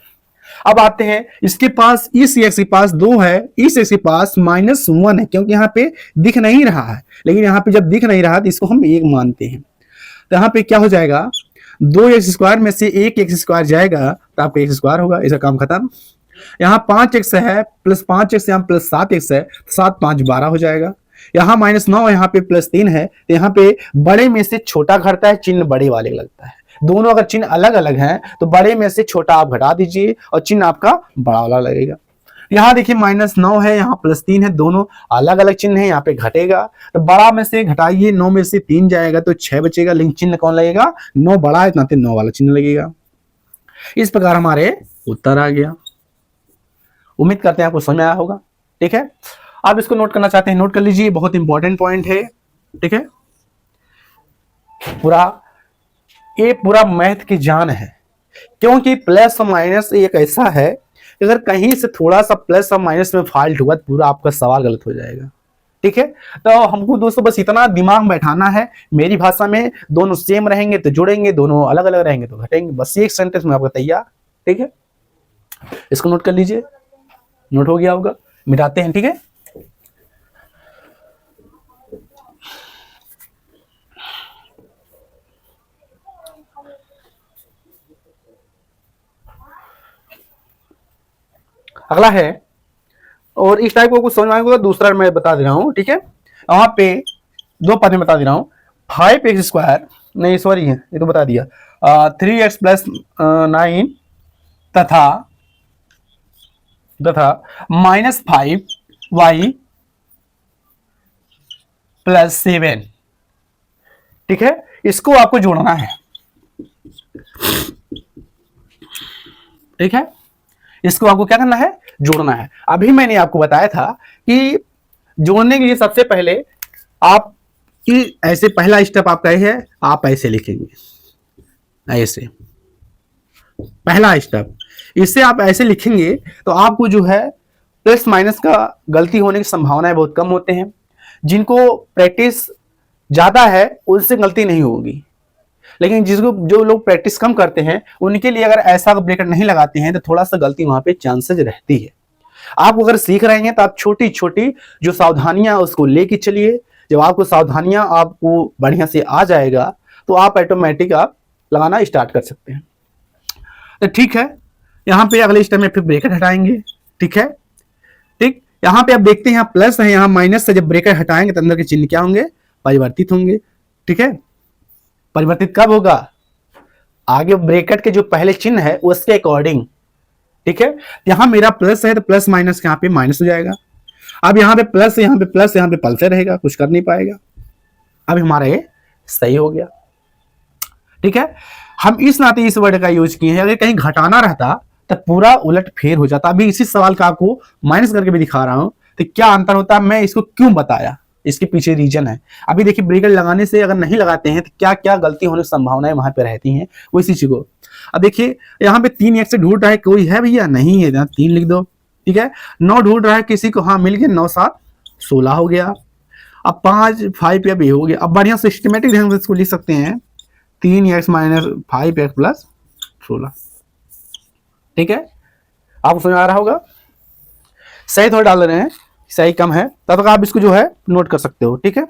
Speaker 2: अब आते हैं इसके पास, इस एक्स के पास 2 है, इस एक्स के पास -1 है, क्योंकि यहाँ पे दिख नहीं रहा है, लेकिन यहाँ पे जब दिख नहीं रहा तो इसको हम 1 मानते हैं। तो यहाँ पे क्या हो जाएगा, 2x² में से 1x² जाएगा तो आपका x² होगा, इसका काम खत्म। यहाँ 5x है, प्लस 5x, यहाँ प्लस 7x है, 7 5 12 हो जाएगा। यहाँ -9, यहाँ पे +3 है, तो यहाँ पे बड़े में से छोटा घटता है, चिन्ह बड़े वाले लगता है। दोनों अगर चिन्ह अलग अलग हैं तो बड़े में से छोटा आप घटा दीजिए और चिन्ह आपका बड़ा वाला लगेगा। यहाँ देखिए -9 है, यहाँ +3 है, दोनों अलग अलग चिन्ह है, यहाँ पे घटेगा, तो बड़ा में से घटाइए, 9 में से 3 जाएगा तो 6 बचेगा, लेकिन चिन्ह कौन लगेगा, 9 बड़ा है इतना 9 वाला चिन्ह लगेगा। इस प्रकार हमारे उत्तर आ गया। उम्मीद करते हैं आपको समझ में आया होगा। ठीक है, आप इसको नोट करना चाहते हैं नोट कर लीजिए, बहुत इंपॉर्टेंट पॉइंट है। ठीक है, ये पूरा मैथ की जान है, क्योंकि प्लस और माइनस एक ऐसा है, अगर कहीं से थोड़ा सा प्लस और माइनस में फॉल्ट हुआ तो पूरा आपका सवाल गलत हो जाएगा। ठीक है, तो हमको दोस्तों बस इतना दिमाग बैठाना है, मेरी भाषा में दोनों सेम रहेंगे तो जुड़ेंगे, दोनों अलग अलग रहेंगे तो घटेंगे, बस एक सेंटेंस में आपका तैयार। ठीक है, इसको नोट कर लीजिए, नोट हो गया होगा, मिटाते हैं। ठीक है, अगला है, और इस टाइप को कुछ समझ आएगा, दूसरा मैं बता दे रहा हूं। ठीक है, वहां पे 2 पद में बता दे रहा हूं, 5x², नहीं सॉरी है ये तो बता दिया, 3x + 9 तथा -5y + 7। ठीक है, इसको आपको जोड़ना है। ठीक है, इसको आपको क्या करना है, जोड़ना है। अभी मैंने आपको बताया था कि जोड़ने के लिए सबसे पहले आप कि ऐसे पहला स्टेप आपका है, आप ऐसे लिखेंगे, ऐसे पहला स्टेप। इससे आप ऐसे लिखेंगे तो आपको जो है प्लस माइनस का गलती होने की संभावनाएं बहुत कम होते हैं। जिनको प्रैक्टिस ज्यादा है उनसे गलती नहीं होगी, लेकिन जिसको जो लोग प्रैक्टिस कम करते हैं उनके लिए अगर ऐसा ब्रेकेट नहीं लगाते हैं तो थोड़ा सा गलती वहां पे चांसेस रहती है। आप अगर सीख रहे हैं तो आप छोटी छोटी जो सावधानियां उसको लेके चलिए। जब आपको सावधानियां आपको बढ़िया से आ जाएगा तो आप ऑटोमेटिक आप लगाना स्टार्ट कर सकते हैं। तो ठीक है, यहाँ पे अगले स्टेप में फिर ब्रेकेट हटाएंगे। ठीक है, ठीक, यहाँ पे आप देखते हैं यहाँ प्लस है, यहाँ माइनस से जब ब्रेकेट हटाएंगे तो अंदर के चिन्ह क्या होंगे, परिवर्तित होंगे। ठीक है, परिवर्तित कब होगा, आगे ब्रेकेट के जो पहले चिन्ह है उसके अकॉर्डिंग। ठीक है, यहाँ मेरा प्लस है तो प्लस माइनस यहाँ पे माइनस हो जाएगा। अब यहाँ पे प्लस, यहाँ पे प्लस, यहाँ पे पल्स रहेगा, कुछ कर नहीं पाएगा। अब हमारा ये सही हो गया। ठीक है, हम इस नाते इस वर्ड का यूज किए हैं। अगर कहीं घटाना रहता तो पूरा उलट फेर हो जाता। अभी इसी सवाल का आपको माइनस करके भी दिखा रहा हूं तो क्या अंतर होता है, मैं इसको क्यों बताया, इसके पीछे रीजन है। अभी देखिए ब्रेकेट लगाने से अगर नहीं लगाते हैं तो क्या क्या गलती होने की संभावनाएं वहां पे रहती हैं, वो इसी चीज को। अब देखिए यहाँ पे 3 एक से ढूंढ रहा है, कोई है भैया, नहीं है, 3 लिख दो। ठीक है, 9 ढूंढ रहा है किसी को, हाँ मिल गया, 9 7 16 हो गया। अब 5 5 अब ये हो गया। अब बढ़िया सिस्टमेटिक ढंग से इसको लिख सकते हैं, 3x माइनस 5x प्लस 16। ठीक है, आपको समझ आ रहा होगा। सही थोड़ा डाल रहे हैं, सही कम है, तब तक आप इसको जो है नोट कर सकते हो। ठीक है,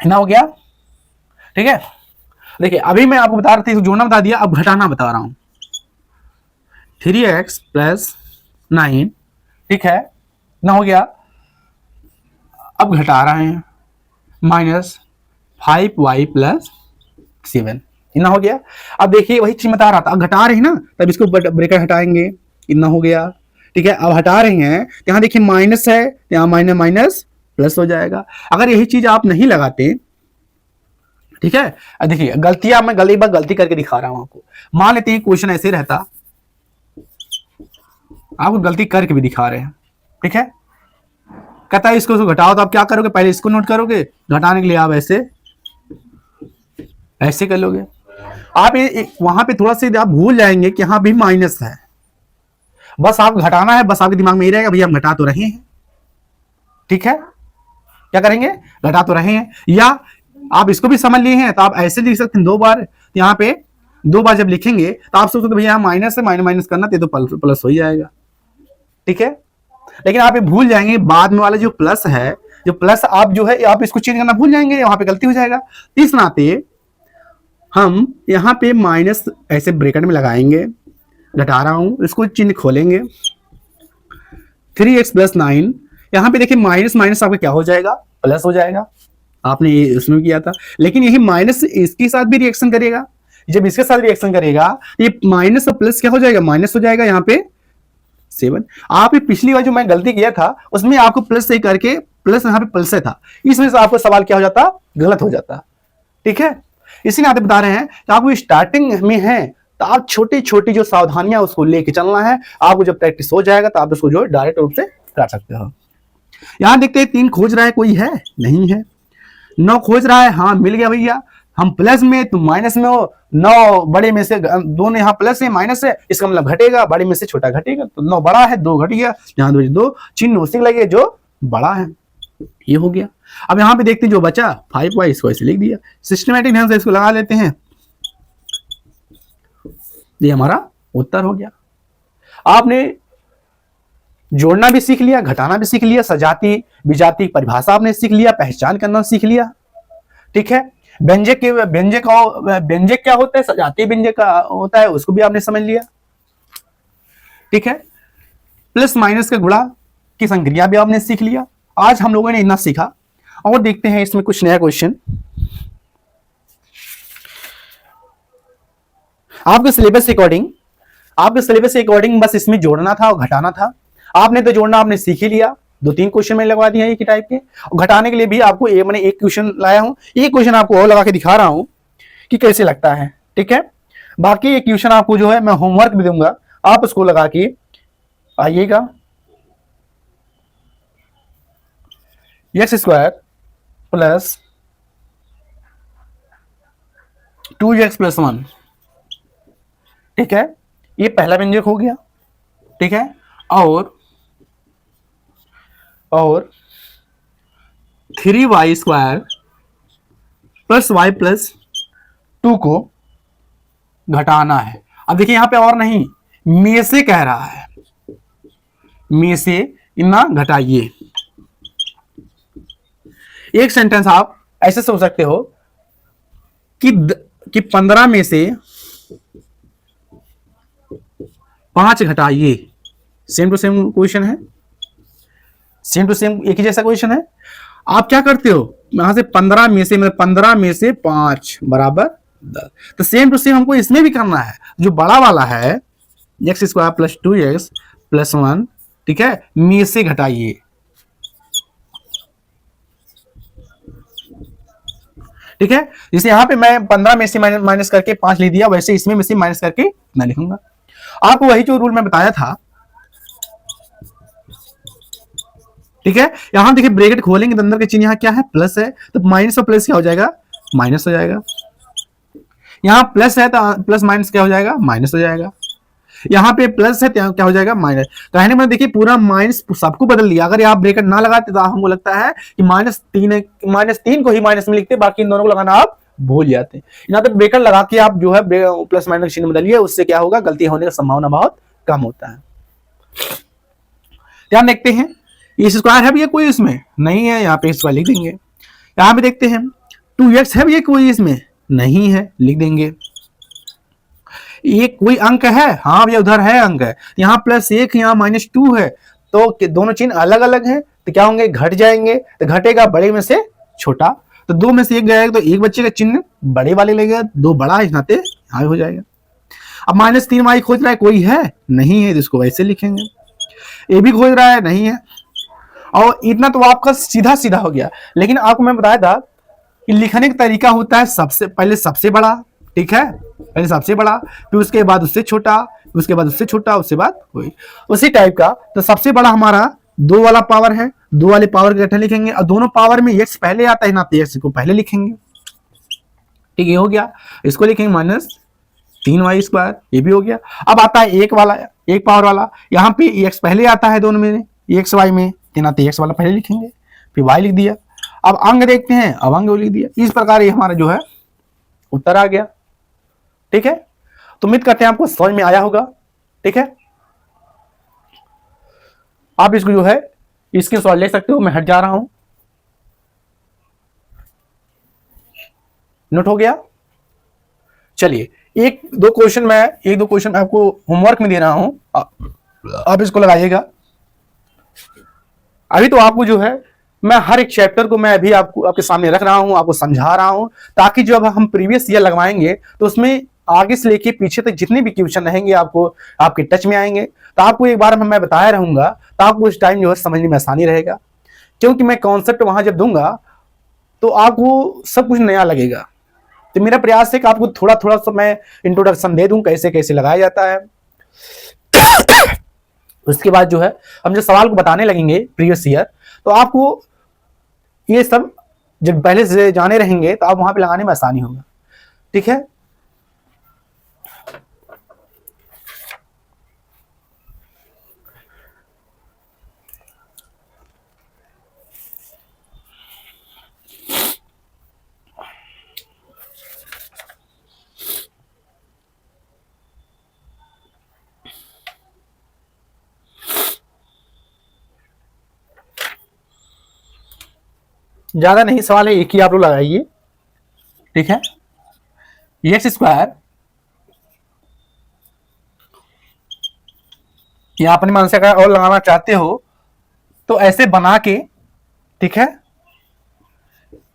Speaker 2: ना हो गया। ठीक है, देखिए अभी मैं आपको बता रहा था, जोड़ना बता दिया, अब घटाना बता रहा हूं। 3x प्लस 9, ठीक है, ना हो गया। अब घटा रहे हैं, माइनस 5y प्लस 7, इतना हो गया। अब देखिए वही चीज बता रहा था, अब घटा रहे हैं ना, तब इसको ब्रेकेट हटाएंगे, इतना हो गया। ठीक है, अब हटा रहे हैं, यहाँ देखिए माइनस है, यहाँ माइनस माइनस प्लस हो जाएगा। अगर यही चीज आप नहीं लगाते, ठीक है, देखिए गलतियां मैं गलती करके दिखा रहा हूं आपको। मान लेते हैं क्वेश्चन ऐसे रहता, आपको गलती करके भी दिखा रहे हैं। ठीक है, कहता है इसको घटाओ, तो आप क्या करोगे, पहले इसको नोट करोगे, घटाने के लिए आप ऐसे कर लोगे। आप वहां पे थोड़ा सा आप भूल जाएंगे कि यहाँ भी माइनस है, बस आप घटाना है, बस आपके दिमाग में ही रहेगा भैया हम घटा तो रहे हैं। ठीक है, क्या करेंगे, घटा तो रहे हैं। या आप इसको भी समझ लिए हैं तो आप ऐसे लिख सकते हैं 2 बार। यहाँ पे 2 बार जब लिखेंगे तो आप सोचते भैया माइनस है, माइनस माइनस करना तो प्लस हो ही जाएगा। ठीक है, लेकिन आप ये भूल जाएंगे बाद में वाला जो प्लस है, जो प्लस आप जो है आप इसको चेंज करना भूल जाएंगे, वहां पे गलती हो जाएगा। इस नाते हम यहाँ पे माइनस ऐसे ब्रैकेट में लगाएंगे, घटा रहा हूं, इसको चिन्ह खोलेंगे, 3x प्लस 9। यहाँ पे देखिए माइनस माइनस आपका क्या हो जाएगा, प्लस हो जाएगा। आपने ये उसमें किया था, लेकिन यही माइनस इसके साथ भी रिएक्शन करेगा। जब इसके साथ रिएक्शन करेगा ये माइनस और प्लस क्या हो जाएगा, माइनस हो जाएगा। यहाँ पे 7। आप पिछली बार जो मैं गलती किया था उसमें आपको प्लस सही करके प्लस यहाँ पे प्लस था, इसमें से आपको सवाल क्या हो जाता, गलत हो जाता। ठीक है, इसीलिए आप बता रहे हैं कि आपको स्टार्टिंग में है तो आप छोटी छोटी जो सावधानियां उसको लेके चलना है। आपको जब प्रैक्टिस हो जाएगा तो आप उसको जो डायरेक्ट रूप से कर सकते हो। यहां देखते हैं 3 खोज रहा है, कोई है नहीं है। 9 खोज रहा है, हाँ मिल गया भैया। हम प्लस में तुम माइनस में हो, 9 बड़े में से दोनों यहाँ प्लस है माइनस है, इसका मतलब घटेगा, बड़े में से छोटा घटेगा, तो 9 बड़ा है, 2 घट गया, यहाँ 2 चिन्ह उसी लगे जो बड़ा है, ये हो गया। अब यहाँ पे देखते हैं जो बचा 5y, इसको ऐसे लिख दिया, सिस्टमेटिक ढंग से इसको लगा लेते हैं, ये हमारा उत्तर हो गया। आपने जोड़ना भी सीख लिया, घटाना भी सीख लिया, सजाती विजाती परिभाषा आपने सीख लिया, पहचान करना सीख लिया। ठीक है, व्यंजक क्या होता है, सजाती व्यंजक का होता है, उसको भी आपने समझ लिया। ठीक है, प्लस माइनस का गुणा की संक्रिया भी आपने सीख लिया। आज हम लोगों ने इतना सीखा, और देखते हैं इसमें कुछ नया क्वेश्चन। आपके सिलेबस के अकॉर्डिंग बस इसमें जोड़ना था और घटाना था। आपने तो जोड़ना आपने सीख ही लिया, 2-3 क्वेश्चन में लगवा दिया एक ही टाइप के। और घटाने के लिए भी आपको मैंने एक क्वेश्चन लाया हूं, एक क्वेश्चन आपको और लगा के दिखा रहा हूं कि कैसे लगता है। ठीक है, बाकी ये क्वेश्चन आपको जो है मैं होमवर्क भी दूंगा, आप उसको लगा के आइएगा। एक्स स्क्वायर प्लस 2x+1, ठीक है, ये पहला व्यंजक हो गया, ठीक है। और 3y² प्लस y+2 को घटाना है। अब देखिए यहां पे और नहीं, में से कह रहा है, में से इतना घटाइए। एक सेंटेंस आप ऐसे सोच सकते हो कि 15 में से 5 घटाइए। सेम टू सेम क्वेश्चन है, सेम टू सेम एक ही जैसा क्वेश्चन है। आप क्या करते हो, यहां से 15 में से, मतलब 15 में से 5 बराबर 10। तो सेम टू सेम हमको इसमें भी करना है। जो बड़ा वाला है x² प्लस 2x+1, ठीक है, में से घटाइए, ठीक है। जैसे यहां पे मैं 15 में से माइनस करके 5 लिख दिया, वैसे इसमें से माइनस करके मैं लिखूंगा। आपको वही जो रूल मैं बताया था, ठीक है। यहां देखिए ब्रैकेट खोलेंगे तो अंदर के चिन्ह यहाँ क्या है, प्लस है, तो माइनस और प्लस क्या हो जाएगा, माइनस हो जाएगा। यहां प्लस है तो प्लस माइनस क्या हो जाएगा, माइनस हो जाएगा। यहां पे प्लस है तो क्या हो जाएगा, माइनस। कहने में देखिए पूरा माइनस सबको बदल दिया। अगर आप ब्रैकेट ना लगाते तो हमको लगता है कि -3 को ही माइनस में लिखते, बाकी इन दोनों को लगाना आप भूल जाते। यहाँ पे ब्रैकेट लगा के आप जो है प्लस माइनस चिन्ह बदलिए, उससे क्या होगा, गलती होने की संभावना बहुत कम होता है। ध्यान देखते हैं, ये स्क्वायर है भी कोई इसमें नहीं है, यहाँ पे स्क्वायर लिख देंगे। यहाँ पे देखते हैं 2x है भी कोई इसमें नहीं है, लिख देंगे। ये कोई अंक है, हाँ भैया उधर है अंक है, यहाँ +1 यहाँ -2 है, तो दोनों चिन्ह अलग अलग हैं, तो क्या होंगे, घट जाएंगे। तो घटेगा बड़े में से छोटा, तो 2 में से 1 जाएगा, तो 1 बच्चे का चिन्ह बड़े वाले लगेगा, 2 बड़ा इस नाते यहाँ हो जाएगा। अब -3y खोज रहा है, कोई है नहीं है, इसको वैसे लिखेंगे। ये भी खोज रहा है, नहीं है। और इतना तो आपका सीधा सीधा हो गया। लेकिन आपको मैं बताया था कि लिखने का तरीका होता है, सबसे पहले सबसे बड़ा, ठीक है, पहले सबसे बड़ा, फिर उसके बाद उससे छोटा, उसके बाद उससे छोटा, उसके बाद कोई, उसी टाइप का। तो सबसे बड़ा हमारा 2 वाला पावर है, 2 वाले पावर के इकट्ठे लिखेंगे, और दोनों पावर में x पहले आता है ना, तो x को पहले लिखेंगे, ठीक है, हो गया। इसको लिखेंगे -3y², ये भी हो गया। अब आता है एक पावर वाला, यहाँ पे x पहले आता है दोनों में, x y में, तो x वाला पहले लिखेंगे, फिर y लिख दिया। अब अंग देखते हैं, अब अंग लिख दिया। इस प्रकार ये हमारा जो है उत्तर आ गया, ठीक है। तो उम्मीद करते हैं आपको समझ में आया होगा, ठीक है। आप इसको जो है इसके सवाल ले सकते हो, मैं हट जा रहा हूं, नोट हो गया। चलिए एक दो क्वेश्चन मैं आपको होमवर्क में दे रहा हूं, आप इसको लगाइएगा। अभी तो आपको जो है मैं हर एक चैप्टर को मैं अभी आपके सामने रख रहा हूं, आपको समझा रहा हूं, ताकि जब हम प्रीवियस ईयर लगवाएंगे तो उसमें आगे से लेके पीछे तक जितने भी क्वेश्चन रहेंगे आपको आपके टच में आएंगे। तो आपको एक बार मैं बताया रहूंगा, तो आपको उस टाइम जो है समझने में आसानी रहेगा, क्योंकि मैं कॉन्सेप्ट वहां जब दूंगा तो आपको सब कुछ नया लगेगा। तो मेरा प्रयास है कि आपको थोड़ा थोड़ा सा मैं इंट्रोडक्शन दे दूं, कैसे कैसे लगाया जाता है। उसके बाद जो है हम जो सवाल को बताने लगेंगे प्रीवियस ईयर, तो आपको ये सब जब पहले से जाने रहेंगे तो आप वहां पे लगाने में आसानी होगा, ठीक है। ज्यादा नहीं सवाल है, एक ही आप लोग लगाइए, ठीक है। x², या अपने मन से अगर और लगाना चाहते हो तो ऐसे बना के, ठीक है,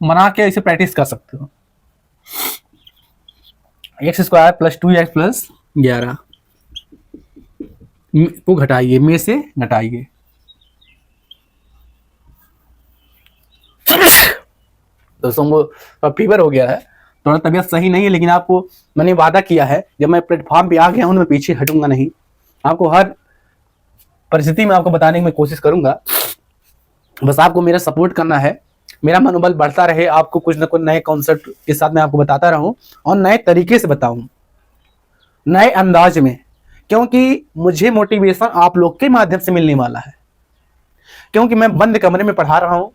Speaker 2: बना के इसे प्रैक्टिस कर सकते हो। x² प्लस 2x+11 को घटाइए, में से घटाइए। दोस्तों को फीवर हो गया है,
Speaker 1: थोड़ा तबीयत सही नहीं है, लेकिन आपको मैंने वादा किया है, जब मैं प्लेटफॉर्म पे आ गया हूँ मैं पीछे हटूंगा नहीं। आपको हर परिस्थिति में आपको बताने की मैं कोशिश करूंगा। बस आपको मेरा सपोर्ट करना है, मेरा मनोबल बढ़ता रहे, आपको कुछ ना कुछ नए कॉन्सेप्ट के साथ मैं आपको बताता रहूं और नए तरीके से बताऊं, नए अंदाज में, क्योंकि मुझे मोटिवेशन आप लोग के माध्यम से मिलने वाला है। क्योंकि मैं बंद कमरे में पढ़ा रहा हूं,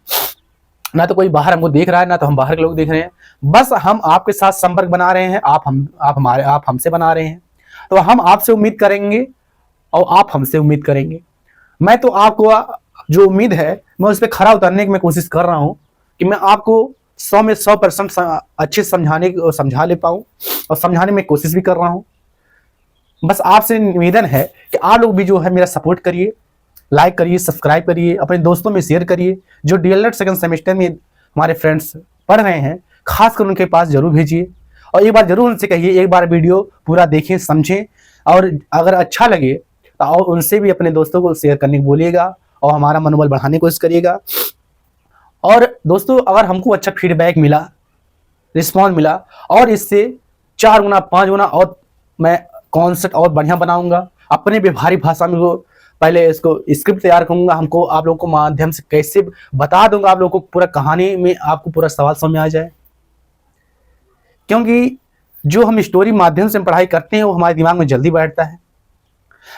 Speaker 1: ना तो कोई बाहर हमको देख रहा है, ना तो हम बाहर के लोग देख रहे हैं। बस हम आपके साथ संपर्क बना रहे हैं, आप हमसे बना रहे हैं, तो हम आपसे उम्मीद करेंगे और आप हमसे उम्मीद करेंगे। मैं तो आपको जो उम्मीद है मैं उस पर खरा उतरने की मैं कोशिश कर रहा हूं कि मैं आपको 100 में 100% अच्छे समझा ले पाऊं, और समझाने में कोशिश भी कर रहा हूं। बस आपसे निवेदन है कि आप लोग भी जो है मेरा सपोर्ट करिए, लाइक करिए, सब्सक्राइब करिए, अपने दोस्तों में शेयर करिए। जो डीएलएड सेकंड सेमेस्टर में हमारे फ्रेंड्स पढ़ रहे हैं, खासकर उनके पास जरूर भेजिए, और एक बार जरूर उनसे कहिए एक बार वीडियो पूरा देखें, समझें, और अगर अच्छा लगे तो और उनसे भी अपने दोस्तों को शेयर करने को बोलिएगा और हमारा मनोबल बढ़ाने की कोशिश करिएगा। और दोस्तों, अगर हमको अच्छा फीडबैक मिला, रिस्पॉन्स मिला, और इससे 4 गुना 5 गुना और मैं कॉन्सेप्ट और बढ़िया बनाऊंगा, अपने व्यवहारिक भाषा में वो पहले इसको स्क्रिप्ट तैयार करूंगा, हमको आप लोगों को माध्यम से कैसे बता दूंगा, आप लोगों को पूरा कहानी में आपको पूरा सवाल समझ में आ जाए। क्योंकि जो हम स्टोरी माध्यम से पढ़ाई करते हैं वो हमारे दिमाग में जल्दी बैठता है।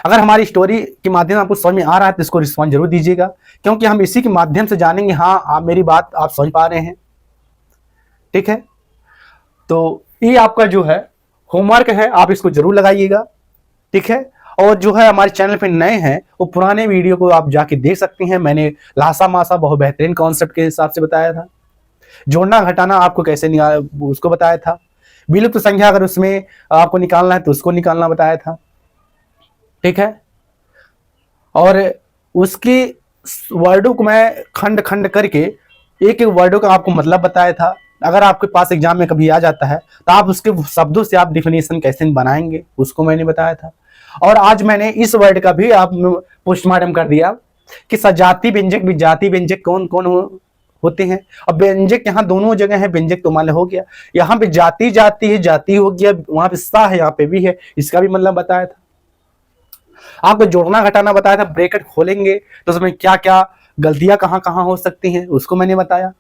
Speaker 1: अगर हमारी स्टोरी के माध्यम से आपको समझ में आ रहा है तो इसको रिस्पॉन्स जरूर दीजिएगा, क्योंकि हम इसी के माध्यम से जानेंगे हाँ आप मेरी बात आप समझ पा रहे हैं। ठीक है, तो ये आपका जो है होमवर्क है, आप इसको जरूर लगाइएगा। ठीक है, और जो है हमारे चैनल पे नए हैं वो पुराने वीडियो को आप जाके देख सकते हैं। मैंने लासा मासा बहुत बेहतरीन कॉन्सेप्ट के हिसाब से बताया था, जोड़ना घटाना आपको कैसे उसको बताया था, विलुप्त संख्या अगर उसमें आपको निकालना है तो उसको निकालना बताया था। ठीक है, और उसके वर्डों को मैं खंड खंड करके एक एक वर्डों का आपको मतलब बताया था। अगर आपके पास एग्जाम में कभी आ जाता है तो आप उसके शब्दों से आप डिफिनेशन कैसे बनाएंगे उसको मैंने बताया था। और आज मैंने इस वर्ड का भी आप पोस्टमार्टम कर दिया कि सजाती व्यंजक विजाती व्यंजक कौन कौन होते हैं। अब व्यंजक यहाँ दोनों जगह है, व्यंजक तो मान हो गया, यहाँ पे जाति जाती है, जाति हो गया, वहां पे सा है, यहाँ पे भी है, इसका भी मतलब बताया था। आपको जोड़ना घटाना बताया था, ब्रैकेट खोलेंगे तो उसमें क्या क्या गलतियां कहां कहां हो सकती हैं उसको मैंने बताया।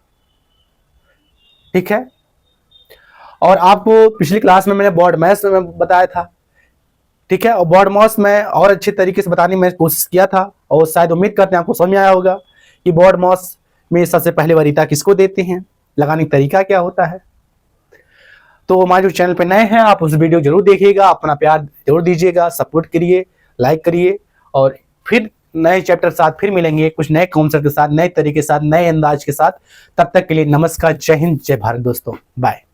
Speaker 1: ठीक है, और आपको पिछली क्लास में मैंने बोर्ड मैथ्स में बताया था। ठीक है, और बोर्ड मैथ्स में और अच्छे तरीके से बताने की मैं कोशिश किया था, और शायद उम्मीद करते हैं आपको समझ में आया होगा कि बोर्ड मैथ्स में सबसे पहले वरीयता किसको देते हैं, लगाने का तरीका क्या होता है। तो हमारे जो चैनल पे नए हैं आप उस वीडियो जरूर देखिएगा, अपना प्यार जरूर दीजिएगा, सपोर्ट करिए, लाइक करिए, और फिर नए चैप्टर के साथ फिर मिलेंगे, कुछ नए कॉन्सेप्ट के साथ, नए तरीके के साथ, नए अंदाज के साथ। तब तक के लिए नमस्कार, जय हिंद, जय भारत दोस्तों, बाय।